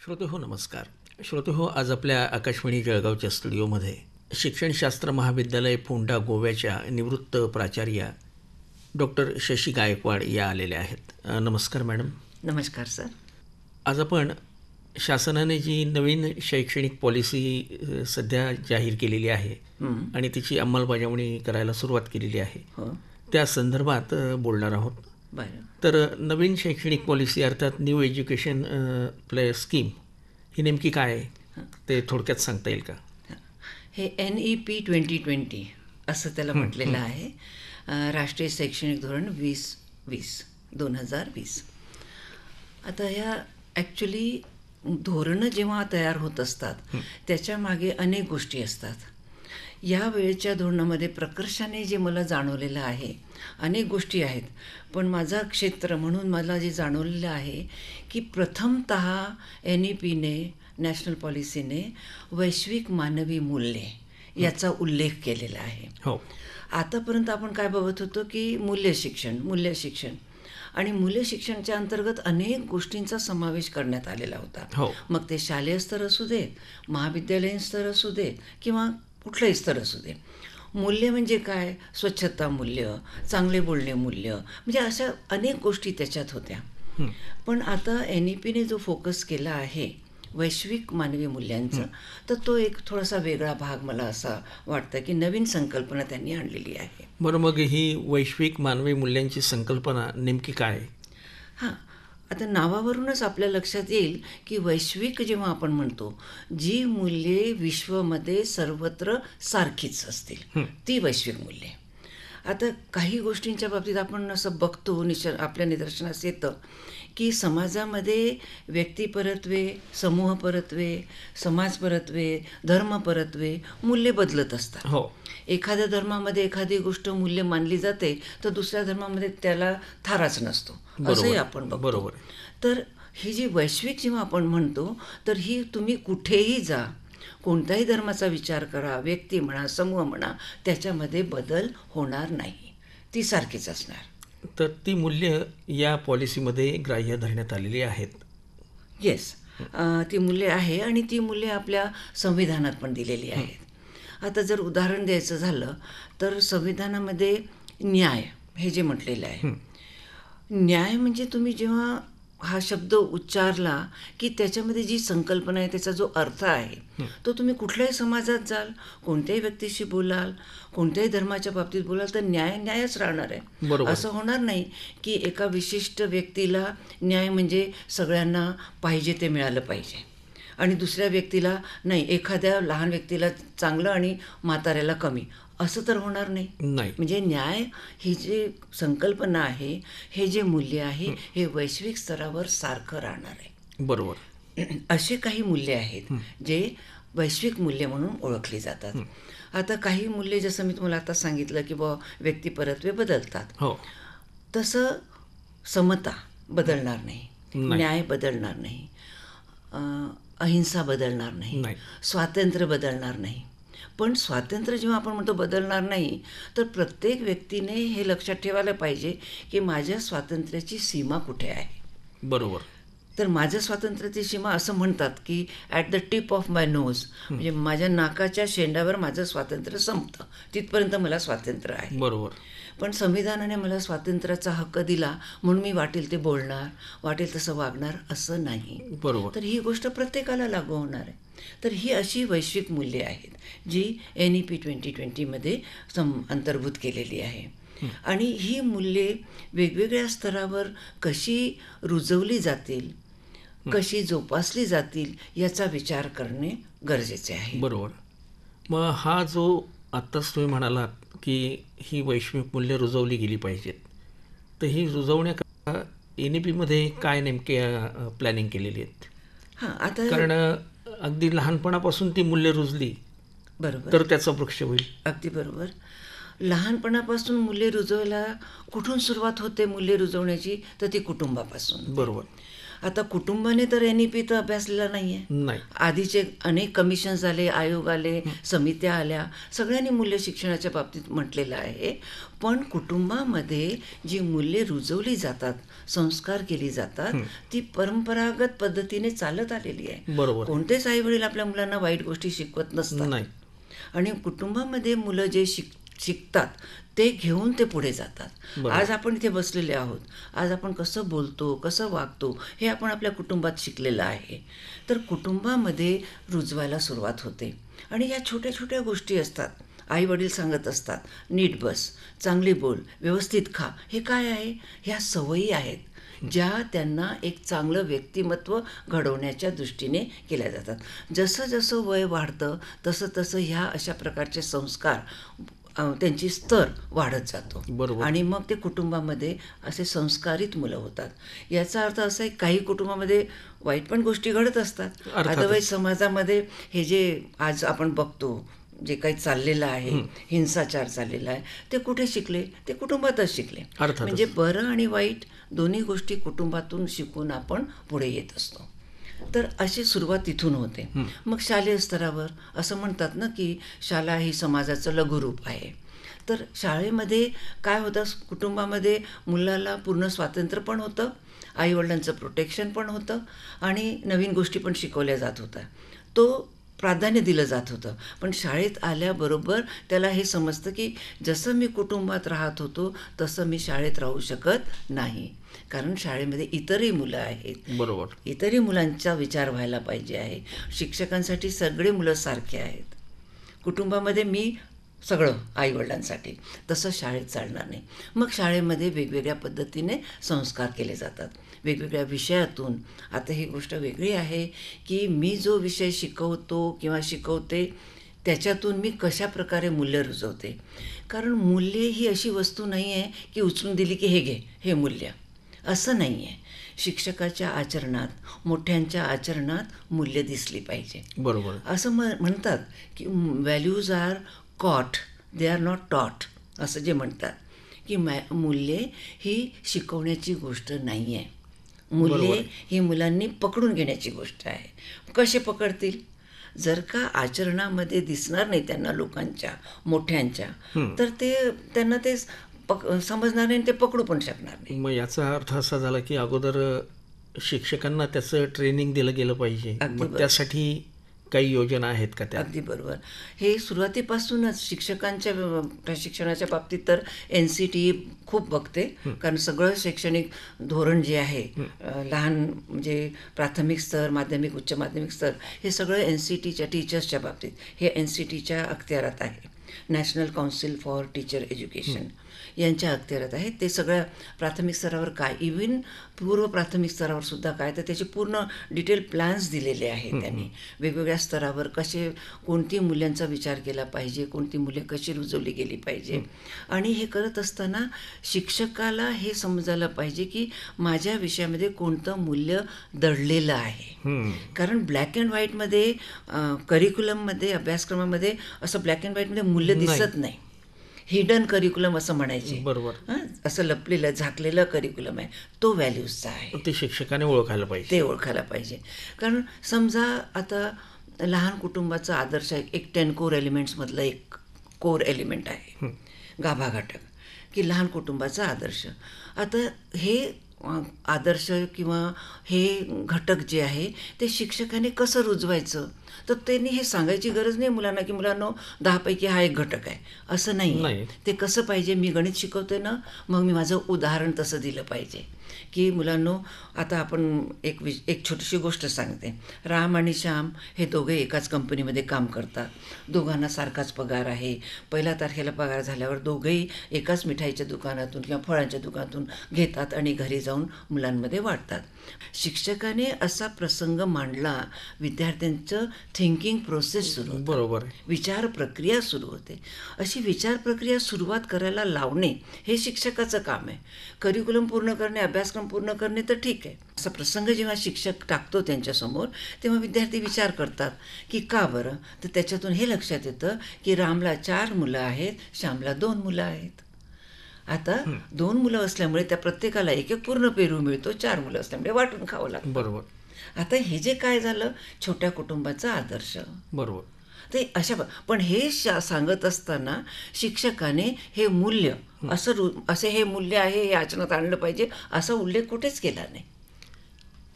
श्रोतेहो नमस्कार. श्रोतेहो, आज आपल्या आकाशवाणी जळगावच्या स्टुडिओमध्ये शिक्षणशास्त्र महाविद्यालय फोंडा गोव्याच्या निवृत्त प्राचार्या डॉक्टर शशी गायकवाड या आलेल्या आहेत. नमस्कार मॅडम. नमस्कार सर. आज आपण शासनाने जी नवीन शैक्षणिक पॉलिसी सध्या जाहीर केलेली आहे आणि तिची अंमलबजावणी करायला सुरुवात केलेली आहे, त्या संदर्भात बोलणार आहोत. बरं. तर नवीन शैक्षणिक पॉलिसी अर्थात न्यू एज्युकेशन स्कीम ही नेमकी काय आहे ते थोडक्यात सांगता येईल का? हे NEP 2020 असं त्याला म्हटलेलं आहे. राष्ट्रीय शैक्षणिक धोरण 2020. आता ह्या ॲक्च्युली धोरणं जेव्हा तयार होत असतात त्याच्या मागे अनेक गोष्टी असतात. या वेळेच्या धोरणामध्ये प्रकर्षाने जे मला जाणवलेलं आहे, अनेक गोष्टी आहेत, पण माझा क्षेत्र म्हणून मला जे जाणवलेलं आहे की प्रथमतः NEPने, नॅशनल पॉलिसीने वैश्विक मानवी मूल्ये याचा उल्लेख केलेला आहे. हो. आतापर्यंत आपण काय बघत होतो की मूल्य शिक्षण आणि मूल्य शिक्षणच्या अंतर्गत अनेक गोष्टींचा समावेश करण्यात आलेला होता. हो. मग ते शालेय स्तर असू देत, महाविद्यालयीन स्तर असू देत किंवा कुठलंही स्तर असू दे. मूल्य म्हणजे काय? स्वच्छता मूल्य, चांगले बोलणे मूल्य, म्हणजे अशा अनेक गोष्टी त्याच्यात होत्या. पण आता NEPने जो फोकस केला आहे वैश्विक मानवी मूल्यांचा, तर तो एक थोडासा वेगळा भाग मला असा वाटतं की नवीन संकल्पना त्यांनी आणलेली आहे. बरं, मग ही वैश्विक मानवी मूल्यांची संकल्पना नेमकी काय आहे? हां, आता नावावरूनच आपल्या लक्षात येईल की वैश्विक जेव्हा आपण म्हणतो, जी मूल्ये विश्वमध्ये सर्वत्र सारखीच असतील ती वैश्विक मूल्ये. आता काही गोष्टींच्या बाबतीत आपण असं बघतो, आपल्या निदर्शनास येतं की समाजामध्ये व्यक्तिपरत्वे, समूहपरत्वे, समाजपरत्वे, धर्मपरत्वे मूल्ये बदलत असतात. हो. एखाद्या धर्मामध्ये एखादी गोष्ट मूल्य मानली जाते तर दुसऱ्या धर्मामध्ये त्याला थाराच नसतो, असंही आपण बघतो. बरोबर. तर ही जी वैश्विक जेव्हा आपण म्हणतो, तर ही तुम्ही कुठेही जा, कोणत्याही धर्माचा विचार करा, व्यक्ती म्हणा, समूह म्हणा, त्याच्यामध्ये बदल होणार नाही, ती सारखीच असणार. तर ती मूल्य या पॉलिसीमध्ये ग्राह्य धरण्यात आलेली आहेत. येस, ती मूल्ये आहे आणि ती मूल्ये आपल्या संविधानात पण दिलेली आहेत. आता जर उदाहरण द्यायचं झालं तर संविधानामध्ये न्याय हे जे म्हटलेलं आहे, न्याय म्हणजे तुम्ही जेव्हा हा शब्द उच्चारला की त्याच्यामध्ये जी संकल्पना आहे, त्याचा जो अर्थ आहे, तो तुम्ही कुठल्याही समाजात जाल, कोणत्याही व्यक्तीशी बोलाल, कोणत्याही धर्माच्या बाबतीत बोलाल, तर न्यायच राहणार आहे. बरोबर. असं होणार नाही की एका विशिष्ट व्यक्तीला न्याय म्हणजे सगळ्यांना पाहिजे ते मिळालं पाहिजे आणि दुसऱ्या व्यक्तीला नाही, एखाद्या लहान व्यक्तीला चांगलं आणि म्हाताऱ्याला कमी, असं तर होणार नाही. म्हणजे न्याय ही जी संकल्पना आहे, हे जे मूल्य आहे, हे वैश्विक स्तरावर सारखं राहणार आहे. बरोबर. असे काही मूल्य आहेत जे वैश्विक मूल्य म्हणून ओळखली जातात. आता काही मूल्य जसं मी तुम्हाला आता सांगितलं की व्यक्तिपरत्वे बदलतात. हो. तसं समता बदलणार नाही, न्याय बदलणार नाही, अहिंसा बदलणार नाही, स्वातंत्र्य बदलणार नाही. पण स्वातंत्र्य जेव्हा आपण म्हणतो बदलणार नाही, तर प्रत्येक व्यक्तीने हे लक्षात ठेवायला पाहिजे की माझ्या स्वातंत्र्याची सीमा कुठे आहे. बरोबर. तर माझ्या स्वातंत्र्याची सीमा असं म्हणतात की at the tip of my knows, म्हणजे माझ्या नाकाच्या शेंडावर माझं स्वातंत्र्य संपतं, तिथपर्यंत मला स्वातंत्र्य आहे. बरोबर. पण संविधानाने मला स्वातंत्र्याचा हक्क दिला म्हणून मी वाटेल ते बोलणार, वाटेल तसं वागणार, असं नाही. बरोबर. तर ही गोष्ट प्रत्येकाला लागू होणार आहे. तर ही अशी वैश्विक मूल्ये आहेत जी NEP 2020मध्ये अंतर्भूत केलेली आहे. आणि ही मूल्ये वेगवेगळ्या स्तरावर कशी रुजवली जातील, कशी जोपासली जातील, याचा विचार करणे गरजेचे आहे. बरोबर. मग हा जो आत्ताच तुम्ही म्हणालात की ही वैश्विक मूल्य रुजवली गेली पाहिजेत, तर ही रुजवण्याकरता NEPमध्ये काय नेमके प्लॅनिंग केलेली आहेत? हां, आता कारण अगदी लहानपणापासून ती मूल्य रुजली बरोबर तर त्याचा वृक्ष होईल. अगदी बरोबर. लहानपणापासून मूल्ये रुजवायला कुठून सुरुवात होते मूल्ये रुजवण्याची, तर ती कुटुंबापासून. बरोबर. आता कुटुंबाने तर NEP तर अभ्यासलेला नाही आहे. नाही. आधीचे अनेक कमिशन्स आले, आयोग आले, समित्या आल्या, सगळ्यांनी मूल्य शिक्षणाच्या बाबतीत म्हटलेलं आहे. पण कुटुंबामध्ये जी मूल्ये रुजवली जातात, संस्कार केली जातात, ती परंपरागत पद्धतीने चालत आलेली आहे. बरोबर. कोणतेच आईवडील आपल्या मुलांना वाईट गोष्टी शिकवत नसतात. नाही. आणि कुटुंबामध्ये मुलं जे शिकतात ते घेऊन ते पुढे जातात. बरोबर. आज आपण इथे बसलेले आहोत. आज आपण कसं बोलतो, कसं वागतो, हे आपण आपल्या कुटुंबात शिकलेलं आहे. तर कुटुंबामध्ये रुजवायला सुरुवात होते. आणि या छोट्या छोट्या गोष्टी असतात. आई वडील सांगत असतात, नीट बस, चांगली बोल, व्यवस्थित खा. हे काय आहे? ह्या सवयी आहेत, ज्या त्यांना एक चांगलं व्यक्तिमत्व घडवण्याच्या दृष्टीने केल्या जातात. जसं जसं वय वाढतं तसं तसं ह्या अशा प्रकारचे संस्कार त्यांची स्तर वाढत जातो. बरोबर. आणि मग ते कुटुंबामध्ये असे संस्कारित मुलं होतात. याचा अर्थ असा आहे, काही कुटुंबामध्ये वाईट पण गोष्टी घडत असतात. अर्थातच. अदरवाईज समाजामध्ये हे जे आज आपण बघतो, जे काही चाललेलं आहे, हिंसाचार चाललेला आहे, ते कुठे शिकले? ते कुटुंबातच शिकले. अर्थातच. म्हणजे बरं आणि वाईट दोन्ही गोष्टी कुटुंबातून शिकून आपण पुढे येत असतो. तर अशी सुरुवात तिथून होते. मग शालेय स्तरावर असं म्हणतात ना, की शाळा ही समाजाचं लघुरूप आहे. तर शाळेमध्ये काय होतं, कुटुंबामध्ये मुलाला पूर्ण स्वातंत्र्य पण होतं, आईवडिलांचं प्रोटेक्शन पण होतं आणि नवीन गोष्टी पण शिकवल्या जात होत्या. तो प्राधान्य दिलं जात होतं. पण शाळेत आल्याबरोबर त्याला हे समजतं, की जसं मी कुटुंबात राहत होतो तसं मी शाळेत राहू शकत नाही. कारण शाळेमध्ये इतरही मुलं आहेत. बरोबर. इतरही मुलांचा विचार व्हायला पाहिजे आहे. शिक्षकांसाठी सगळे मुलं सारखे आहेत. कुटुंबामध्ये मी सगळं आईवडिलांसाठी, तसं शाळेत चालणार नाही. मग शाळेमध्ये वेगवेगळ्या पद्धतीने संस्कार केले जातात, वेगवेगळ्या विषयातून. आता ही गोष्ट वेगळी आहे, की मी जो विषय शिकवतो किंवा शिकवते त्याच्यातून मी कशा प्रकारे मूल्य रुजवते. कारण मूल्ये ही अशी वस्तू नाही आहे, की उचलून दिली की हे घे, हे मूल्य, असं नाही आहे. शिक्षकाच्या आचरणात, मोठ्यांच्या आचरणात मूल्य दिसली पाहिजे. बरोबर. असं म्हणतात, की values are caught, they are not taught, असं जे म्हणतात, की मूल्ये ही शिकवण्याची गोष्ट नाही आहे. मूल्ये ही मुलांनी पकडून घेण्याची गोष्ट आहे. कसे पकडतील? जर का आचरणामध्ये दिसणार नाही त्यांना लोकांच्या, मोठ्यांच्या, तर ते त्यांना ते समजणार नाही आणि ते पकडू पण शकणार नाही. मग याचा अर्थ असा झाला की अगोदर शिक्षकांना त्याचं ट्रेनिंग दिलं गेलं पाहिजे. मग त्यासाठी काही योजना आहेत का त्या? अगदी बरोबर. हे सुरुवातीपासूनच शिक्षकांच्या प्रशिक्षणाच्या बाबतीत तर NCT खूप बघते. कारण सगळं शैक्षणिक धोरण जे आहे, लहान म्हणजे प्राथमिक स्तर, माध्यमिक, उच्च माध्यमिक स्तर, हे सगळं NCTच्या टीचर्सच्या बाबतीत, हे NCTच्या अखत्यारात आहे. National council for teacher education यांच्या अखत्यारात आहे. ते सगळ्या प्राथमिक स्तरावर काय, इव्हन पूर्व प्राथमिक स्तरावर सुद्धा काय, तर त्याचे पूर्ण डिटेल प्लॅन्स दिलेले आहेत त्यांनी. वेगवेगळ्या स्तरावर कसे, कोणती मूल्यांचा विचार केला पाहिजे, कोणती मूल्ये कशी रुजवली गेली पाहिजे. आणि हे करत असताना शिक्षकाला हे समजायला पाहिजे, की माझ्या विषयामध्ये कोणतं मूल्य दडलेलं आहे. कारण ब्लॅक अँड व्हाईटमध्ये करिक्युलममध्ये, अभ्यासक्रमामध्ये असं ब्लॅक अँड व्हाईटमध्ये मूल्य दिसत नाही. हिडन करिक्युलम असं म्हणायचे. बरोबर. असं लपलेलं, झाकलेलं करिक्युलम आहे, तो व्हॅल्यूजचा आहे. ते शिक्षकाने ओळखायला पाहिजे. ते ओळखायला पाहिजे. कारण समजा आता लहान कुटुंबाचा आदर्श एक 10 कोर एलिमेंट्समधलं एक कोर एलिमेंट आहे, गाभा घटक, की लहान कुटुंबाचा आदर्श. आता हे आदर्श किंवा हे घटक जे आहे ते शिक्षकाने कसं रुजवायचं, तर त्यांनी हे सांगायची गरज नाही मुलांना, की मुलांनो 10 पैकी हा एक घटक आहे, असं नाही. ते कसं पाहिजे, मी गणित शिकवते ना, मग मी माझं उदाहरण तसं दिलं पाहिजे, की मुलांनो आता आपण एक छोटीशी गोष्ट सांगते. राम आणि श्याम हे दोघे एकाच कंपनीमध्ये काम करतात. दोघांना सारखाच पगार आहे. 1 तारखेला पगार झाल्यावर दोघेही एकाच मिठाईच्या दुकानातून किंवा फळांच्या दुकानातून घेतात आणि घरी जाऊन मुलांमध्ये वाटतात. शिक्षकाने असा प्रसंग मांडला, विद्यार्थ्यांचं थिंकिंग प्रोसेस सुरू होते. बरोबर. विचार प्रक्रिया सुरू होते. अशी विचार प्रक्रिया सुरुवात करायला लावणे हे शिक्षकाचं काम आहे. करिक्युलम पूर्ण करणे, अभ्यासक्रम पूर्ण करणे तर ठीक आहे. असा प्रसंग जेव्हा शिक्षक टाकतो त्यांच्यासमोर, तेव्हा विद्यार्थी विचार करतात, की का बरं? तर त्याच्यातून हे लक्षात येतं, की रामला 4 मुलं आहेत, श्यामला 2 मुलं आहेत. आता 2 मुलं असल्यामुळे त्या प्रत्येकाला एक एक पूर्ण पेरू मिळतो, 4 मुलं असल्यामुळे वाटून खावं लागतं. बरोबर. आता हे जे काय झालं, छोट्या कुटुंबाचा आदर्श. बरोबर. ते पण हे सांगत असताना शिक्षकाने हे मूल्य असे हे मूल्य आहे, हे आचरणात आणलं पाहिजे असा उल्लेख कुठेच केला नाही.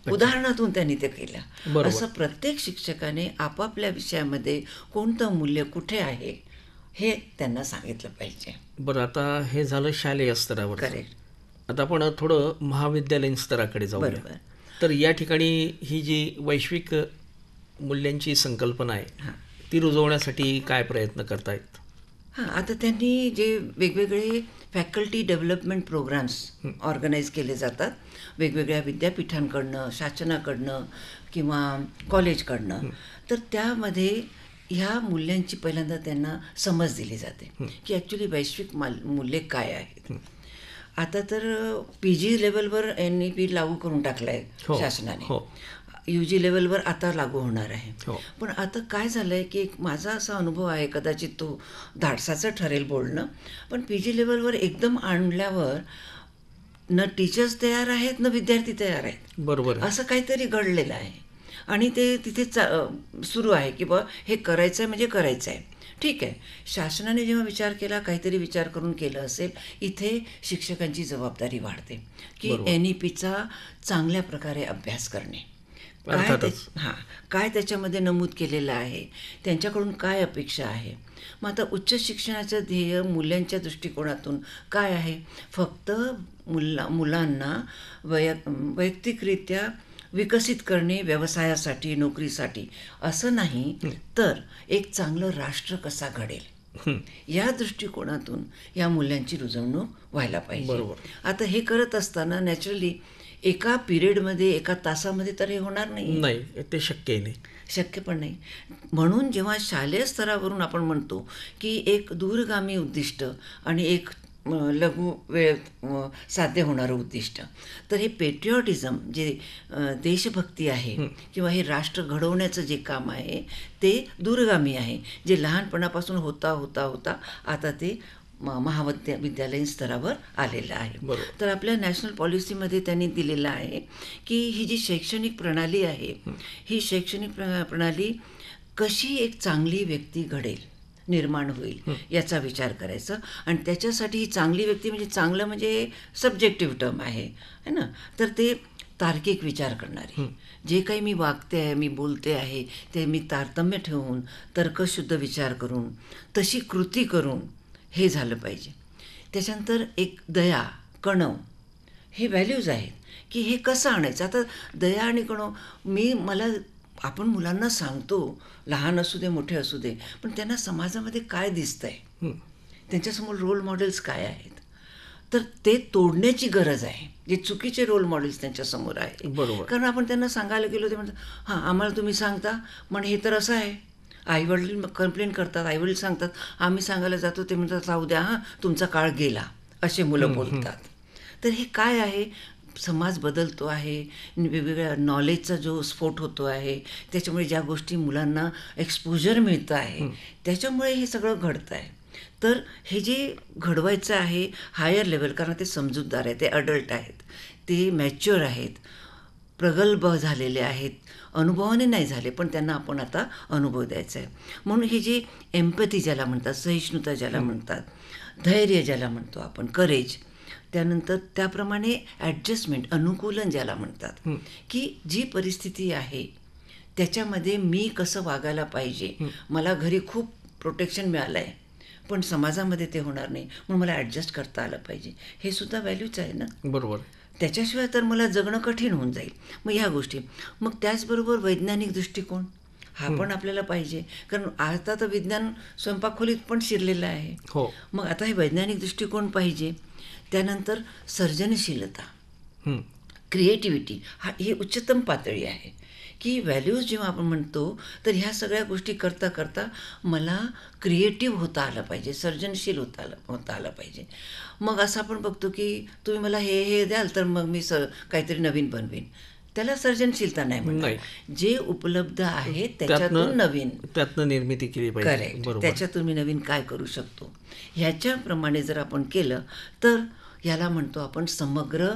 उदाहरणातून त्यांनी ते केलं. बरोबर. असं प्रत्येक शिक्षकाने आपापल्या विषयामध्ये कोणतं मूल्य कुठे आहे हे त्यांना सांगितलं पाहिजे. बरं, आता हे झालं शालेय स्तरावर. करेक्ट. आता आपण थोडं महाविद्यालयीन स्तराकडे जाऊया. बरोबर. तर या ठिकाणी ही जी वैश्विक मूल्यांची संकल्पना आहे हां ती रुजवण्यासाठी काय प्रयत्न करतायत? हां आता त्यांनी जे वेगवेगळे फॅकल्टी डेव्हलपमेंट प्रोग्राम्स ऑर्गनाईज केले जातात वेगवेगळ्या विद्यापीठांकडनं, शासनाकडनं किंवा कॉलेजकडनं, तर त्यामध्ये ह्या मूल्यांची पहिल्यांदा त्यांना समज दिली जाते की ॲक्च्युली वैश्विक मूल्ये काय आहेत. आता तर PG लेवलवर NEP लागू करून टाकला आहे हो, शासनाने. हो. UG लेवलवर आता लागू होणार आहे. हो. पण आता काय झालं आहे की माझा असा अनुभव आहे, कदाचित तो धाडसाचं ठरेल बोलणं, पण PG लेवलवर एकदम आणल्यावर न टीचर्स तयार आहेत, न विद्यार्थी तयार आहेत. बरोबर आहे. असं काहीतरी घडलेलं आहे आणि ते तिथे सुरू आहे की बा हे करायचं आहे म्हणजे करायचं आहे. ठीक आहे, शासनाने जेव्हा विचार केला, काहीतरी विचार करून केलं असेल, इथे शिक्षकांची जबाबदारी वाढते की बरोबर. NEPचा चांगल्या प्रकारे अभ्यास करणे. अर्थातच. काय त्याच्यामध्ये नमूद केलेलं आहे, त्यांच्याकडून काय अपेक्षा आहे. मग आता उच्च शिक्षणाचं ध्येय मूल्यांच्या दृष्टिकोनातून काय आहे? फक्त मुलांना वैयक्तिकरित्या विकसित करणे, व्यवसायासाठी, नोकरीसाठी असं नाही, तर एक चांगलं राष्ट्र कसा घडेल या दृष्टिकोनातून या मूल्यांची रुजवणूक व्हायला पाहिजे. बरोबर. आता हे करत असताना नॅचरली एका पिरियडमध्ये, एका तासामध्ये तर हे होणार नाही. नाही, ते शक्य नाही. शक्य पण नाही. म्हणून जेव्हा शालेय स्तरावरून आपण म्हणतो की एक दूरगामी उद्दिष्ट आणि एक लघु वेळ साध्य होणारं उद्दिष्ट, तर हे पेट्रिऑटिझम जे देशभक्ती आहे किंवा हे राष्ट्र घडवण्याचं जे काम आहे ते दूरगामी आहे, जे लहानपणापासून होता होता होता आता ते विद्यालयीन स्तरावर आलेलं आहे. बरोबर. तर आपल्या नॅशनल पॉलिसीमध्ये त्यांनी दिलेलं आहे की ही जी शैक्षणिक प्रणाली आहे, ही शैक्षणिक प्रणाली कशी एक चांगली व्यक्ती घडेल, निर्माण होईल याचा विचार करायचा. आणि त्याच्यासाठी ही चांगली व्यक्ती म्हणजे चांगलं म्हणजे सब्जेक्टिव्ह टर्म आहे है ना. तर ते तार्किक विचार करणारी, जे काही मी वागते आहे, मी बोलते आहे, ते मी तारतम्य ठेवून तर्कशुद्ध विचार करून तशी कृती करून हे झालं पाहिजे. त्याच्यानंतर एक दया, कणव हे व्हॅल्यूज आहेत की हे कसं आणायचं. आता दया आणि कणव आपण मुलांना सांगतो, लहान असू दे मोठे असू दे, पण त्यांना समाजामध्ये काय दिसतंय, त्यांच्यासमोर रोल मॉडेल्स काय आहेत, तर ते तोडण्याची गरज आहे. जे चुकीचे रोल मॉडेल्स त्यांच्यासमोर आहे. बरोबर. कारण आपण त्यांना सांगायला गेलो ते म्हणतात हां आम्हाला तुम्ही सांगता पण हे तर असं आहे. आईवडील कंप्लेंट करतात, आईवडील सांगतात, आम्ही सांगायला जातो ते म्हणतात राहू द्या हां तुमचा काळ गेला, असे मुलं बोलतात. तर हे काय आहे, समाज बदलतो आहे, वेगवेगळ्या नॉलेजचा जो स्फोट होतो आहे, त्याच्यामुळे ज्या गोष्टी मुलांना एक्सपोजर मिळतं आहे त्याच्यामुळे हे सगळं घडतं आहे. तर हे जे घडवायचं आहे हायर लेवल, कारण ते समजूतदार आहे, ते अडल्ट आहेत, ते मॅच्युअर आहेत, प्रगल्भ झालेले आहेत, अनुभवाने नाही झाले पण त्यांना आपण आता अनुभव द्यायचा आहे. म्हणून हे जे एम्पॅथी ज्याला म्हणतात, सहिष्णुता ज्याला म्हणतात, धैर्य ज्याला म्हणतो आपण, करेज, त्यानंतर त्याप्रमाणे ॲडजस्टमेंट, अनुकूलन ज्याला म्हणतात, की जी परिस्थिती आहे त्याच्यामध्ये मी कसं वागायला पाहिजे. मला घरी खूप प्रोटेक्शन मिळालं आहे पण समाजामध्ये ते होणार नाही, म्हणून मला ॲडजस्ट करता आलं पाहिजे. हे सुद्धा व्हॅल्यूच आहे ना. बरोबर. त्याच्याशिवाय तर मला जगणं कठीण होऊन जाईल. मग ह्या गोष्टी, मग त्याचबरोबर वैज्ञानिक दृष्टिकोन हा पण आपल्याला पाहिजे, कारण आता तर विज्ञान स्वयंपाकखोलीत पण शिरलेलं आहे. हो. मग आता हे वैज्ञानिक दृष्टिकोन पाहिजे. त्यानंतर सर्जनशीलता, क्रिएटिव्हिटी ही उच्चतम पातळी आहे की व्हॅल्यूज जेव्हा आपण म्हणतो तर ह्या सगळ्या गोष्टी करता करता मला क्रिएटिव्ह होता आलं पाहिजे, सर्जनशील होता आलं पाहिजे. मग असं आपण बघतो की तुम्ही मला हे द्याल तर मग मी काहीतरी नवीन बनवीन. त्याला सर्जनशीलता नाही म्हणणार. जे उपलब्ध आहे त्याच्यातून नवीन त्यातनं निर्मिती केली पाहिजे. करेक्ट, बरोबर. त्याच्यातून मी नवीन काय करू शकतो ह्याच्याप्रमाणे जर आपण केलं तर याला म्हणतो आपण समग्र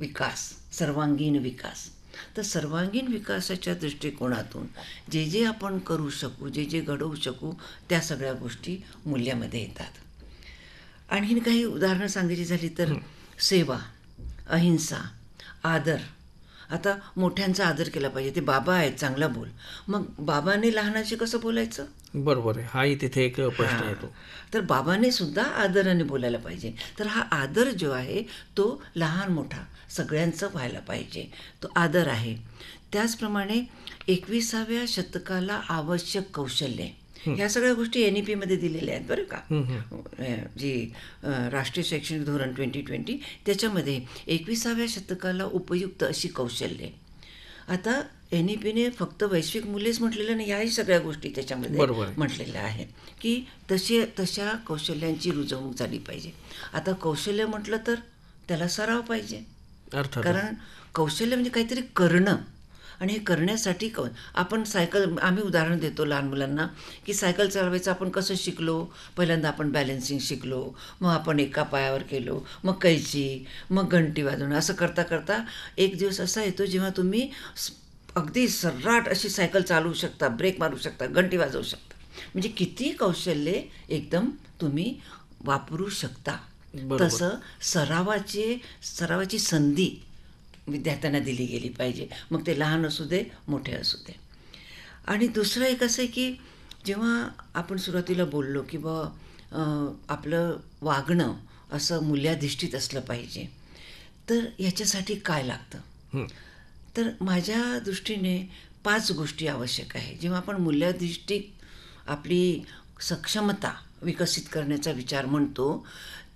विकास, सर्वांगीण विकास. तर सर्वांगीण विकासाच्या दृष्टिकोनातून जे जे आपण करू शकू, जे जे घडवू शकू, त्या सगळ्या गोष्टी मूल्यामध्ये येतात. आणखीन काही उदाहरणं सांगायची झाली तर सेवा, अहिंसा, आदर. आता मोठ्यांचा आदर केला पाहिजे. ते बाबा आहेत, चांगला बोल. मग बाबाने लहानाशी कसं बोलायचं? बरोबर आहे. हाही तिथे एक प्रश्न हां. येतो. तर बाबाने सुद्धा आदराने बोलायला पाहिजे. तर हा आदर जो आहे तो लहान मोठा सगळ्यांचं व्हायला पाहिजे, तो आदर आहे. त्याचप्रमाणे 21व्या शतकाला आवश्यक कौशल्ये, ह्या सगळ्या गोष्टी NEP मध्ये दिलेल्या आहेत बरं का. जी राष्ट्रीय शैक्षणिक धोरण 2020 त्याच्यामध्ये 21व्या शतकाला उपयुक्त अशी कौशल्ये. आता NEPने फक्त वैश्विक मूल्यच म्हटलेलं नाही, याही सगळ्या गोष्टी त्याच्यामध्ये बरोबर आहे. म्हटलेल्या आहेत की तशा कौशल्यांची रुजवणूक झाली पाहिजे. आता कौशल्य म्हटलं तर त्याला सराव पाहिजे. अर्थात. कारण कौशल्य म्हणजे काहीतरी करणं, आणि हे करण्यासाठी आपण सायकल, आम्ही उदाहरण देतो लहान मुलांना की सायकल चालवायचं आपण कसं शिकलो. पहिल्यांदा आपण बॅलन्सिंग शिकलो, मग आपण एका पायावर केलो, मग कैची, मग घंटी वाजवणं, असं करता करता एक दिवस असा येतो जेव्हा तुम्ही अगदी सर्राट अशी सायकल चालवू शकता, ब्रेक मारू शकता, घंटी वाजवू शकता. म्हणजे किती कौशल्ये एकदम तुम्ही वापरू शकता. बरोबर. तसं सरावाची संधी विद्यार्थ्यांना दिली गेली पाहिजे, मग ते लहान असू दे, मोठे असू दे. आणि दुसरं एक असं आहे की जेव्हा आपण सुरुवातीला बोललो की आपलं वागणं असं मूल्याधिष्ठित असलं पाहिजे, तर याच्यासाठी काय लागतं? तर माझ्या दृष्टीने 5 गोष्टी आवश्यक आहे. जेव्हा आपण मूल्याधिष्ठित आपली सक्षमता विकसित करण्याचा विचार म्हणतो,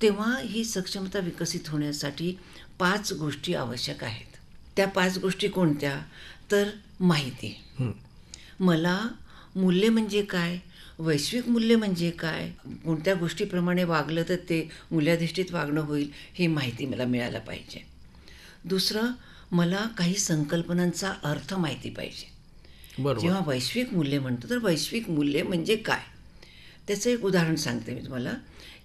तेव्हा ही सक्षमता विकसित होण्यासाठी 5 गोष्टी आवश्यक आहेत. त्या 5 गोष्टी कोणत्या? तर माहिती. मला मूल्य म्हणजे काय, वैश्विक मूल्य म्हणजे काय, कोणत्या गोष्टीप्रमाणे वागलं तर ते मूल्याधिष्ठित वागणं होईल, ही माहिती मला मिळायला पाहिजे. दुसरं, मला काही संकल्पनांचा अर्थ माहिती पाहिजे. बरोबर. जेव्हा वैश्विक मूल्य म्हणतो तर वैश्विक मूल्य म्हणजे काय, त्याचं एक उदाहरण सांगते मी तुम्हाला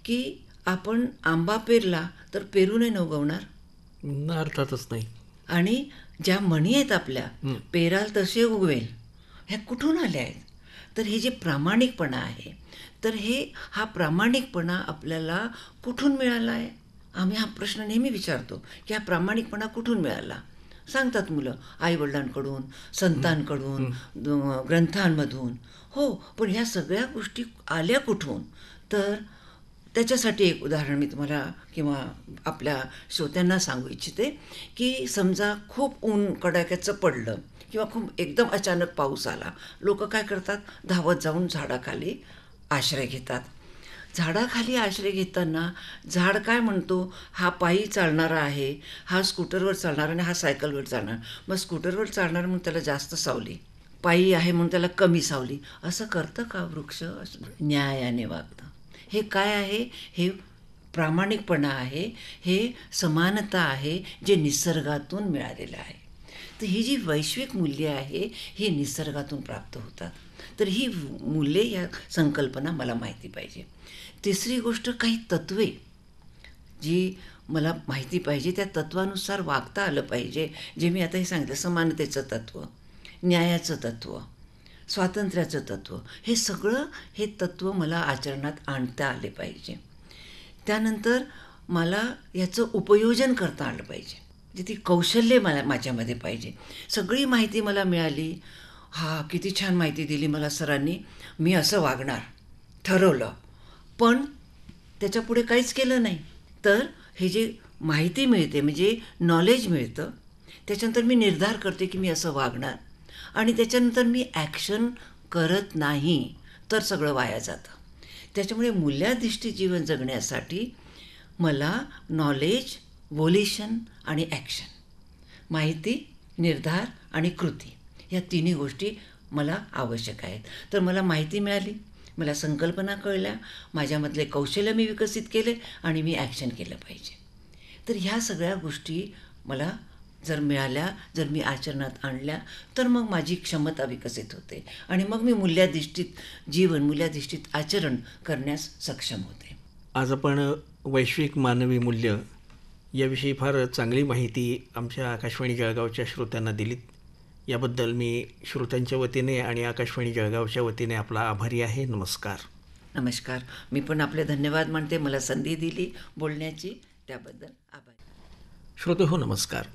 की आपण आंबा पेरला तर पेरूने न उगवणार, अर्थातच नाही. आणि ज्या म्हणी आहेत आपल्या, पेराल तसे उगवेल, ह्या कुठून आल्या आहेत? तर हे जे प्रामाणिकपणा आहे, तर हा प्रामाणिकपणा आपल्याला कुठून मिळाला आहे? आम्ही हा प्रश्न नेहमी विचारतो की हा प्रामाणिकपणा कुठून मिळाला? सांगतात मुलं, आईवडिलांकडून, संतांकडून, ग्रंथांमधून. हो, पण ह्या सगळ्या गोष्टी आल्या कुठून? तर त्याच्यासाठी एक उदाहरण मी तुम्हाला किंवा आपल्या श्रोत्यांना सांगू इच्छिते की समजा खूप ऊन कडाक्याचं पडलं किंवा खूप एकदम अचानक पाऊस आला, लोक काय करतात? धावत जाऊन झाडाखाली आश्रय घेतात. झाडाखाली आश्रय घेताना झाड काय म्हणतो? हा पायी चालणारा आहे, हा स्कूटरवर चालणार आणि हा सायकलवर चालणार. मग स्कूटरवर चालणार म्हणून त्याला जास्त सावली, पायी आहे म्हणून त्याला कमी सावली. असं करतं का वृक्ष? न्यायाने वागतं. हे काय आहे? हे प्रामाणिकपणा आहे, हे समानता आहे, जे निसर्गातून मिळालेलं आहे. तर ही जी वैश्विक मूल्ये आहे ही निसर्गातून प्राप्त होतात. तर ही मूल्ये, या संकल्पना मला माहिती पाहिजे. तिसरी गोष्ट, काही तत्वे जी मला माहिती पाहिजे, त्या तत्वानुसार वागता आलं पाहिजे. जे मी आता हे सांगितलं, समानतेचं तत्व, न्यायाचं तत्व, स्वातंत्र्याचं तत्व, हे तत्व मला आचरणात आणता आले पाहिजे. त्यानंतर मला याचं उपयोजन करता आलं पाहिजे. म्हणजे ती कौशल्ये माझ्यामध्ये पाहिजे. सगळी माहिती मला मिळाली, किती छान माहिती दिली मला सरांनी, मी असं वागणार ठरवलं, पण त्याच्यापुढे काहीच केलं नाही. तर हे जे माहिती मिळते म्हणजे नॉलेज मिळतं, त्याच्यानंतर मी निर्धार करते की मी असं वागणार, आणि त्याच्यानंतर मी ॲक्शन करत नाही तर सगळं वाया जातं. त्याच्यामुळे मूल्याधिष्ठित जीवन जगण्यासाठी मला नॉलेज, व्होलिशन आणि ॲक्शन, माहिती, निर्धार आणि कृती, या तिन्ही गोष्टी मला आवश्यक आहेत. तर मला माहिती मिळाली, मला संकल्पना कळल्या, माझ्यामधले कौशल्य मी विकसित केले आणि मी ॲक्शन केलं पाहिजे. तर ह्या सगळ्या गोष्टी मला जर मिळाल्या, जर मी आचरणात आणल्या, तर मग माझी क्षमता विकसित होते आणि मग मी मूल्याधिष्ठित जीवन, मूल्याधिष्ठित आचरण करण्यास सक्षम होते. आज आपण वैश्विक मानवी मूल्य याविषयी फार चांगली माहिती आमच्या आकाशवाणी जळगावच्या श्रोत्यांना दिलीत. याबद्दल मी श्रोत्यांच्या वतीने आणि आकाशवाणी जळगावच्या वतीने आपला आभारी आहे. नमस्कार. नमस्कार. मी पण आपले धन्यवाद मानते. मला संधी दिली बोलण्याची, त्याबद्दल आभार. श्रोते हो, नमस्कार.